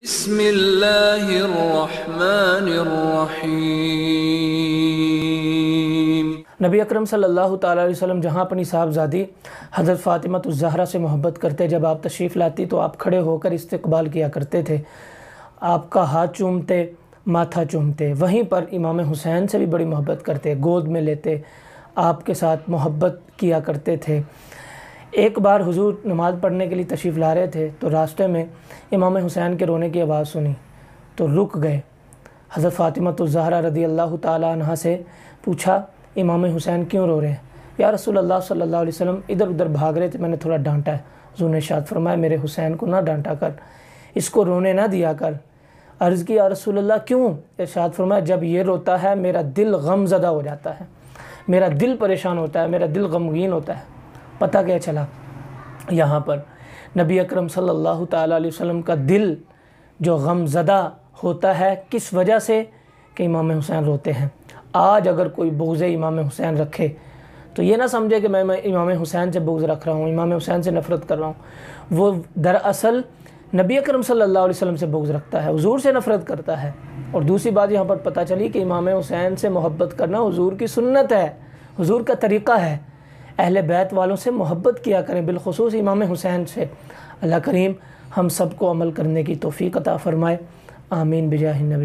بسم اللہ الرحمن الرحیم۔ نبی اکرم صلی اللہ تعالیٰ علیہ وسلم جہاں اپنی صاحبزادی حضرت فاطمہ الزہرا سے محبت کرتے، جب آپ تشریف لاتی تو آپ کھڑے ہو کر استقبال کیا کرتے تھے، آپ کا ہاتھ چومتے، ماتھا چومتے۔ وہیں پر امام حسین سے بھی بڑی محبت کرتے، گود میں لیتے، آپ کے ساتھ محبت کیا کرتے تھے۔ ایک بار حضور نماز پڑھنے کے لیے تشریف لا رہے تھے تو راستے میں امام حسین کے رونے کی آواز سنی تو رک گئے۔ حضرت فاطمہ الزہرا رضی اللہ تعالیٰ عنہ سے پوچھا، امام حسین کیوں رو رہے ہیں؟ یا رسول اللہ صلی اللہ علیہ وسلم ادھر ادھر بھاگ رہے تھے، میں نے تھوڑا ڈانٹا ہے۔ حضور نے ارشاد فرمایا، میرے حسین کو نہ ڈانٹا کر، اس کو رونے نہ دیا کر۔ عرض کی، یا رسول اللہ کیوں؟ ارشاد فرمایا، جب یہ روتا ہے میرا دل غم زدہ ہو جاتا ہے، میرا دل پریشان ہوتا ہے، میرا دل غمگین ہوتا ہے۔ پتہ کیا چلا؟ یہاں پر نبی اکرم صلی اللہ تعالیٰ علیہ وسلم کا دل جو غم زدہ ہوتا ہے کس وجہ سے؟ کہ امام حسین روتے ہیں۔ آج اگر کوئی بغض امام حسین رکھے تو یہ نہ سمجھے کہ میں امام حسین سے بغض رکھ رہا ہوں، امام حسین سے نفرت کر رہا ہوں۔ وہ دراصل نبی اکرم صلی اللہ علیہ وسلم سے بغض رکھتا ہے، حضور سے نفرت کرتا ہے۔ اور دوسری بات یہاں پر پتہ چلی کہ امام حسین سے محبت کرنا حضور کی سنت ہے، حضور کا طریقہ ہے۔ اہل بیت والوں سے محبت کیا کریں، بالخصوص امام حسین سے۔ اللہ کریم ہم سب کو عمل کرنے کی توفیق عطا فرمائے، آمین بجاہ النبی۔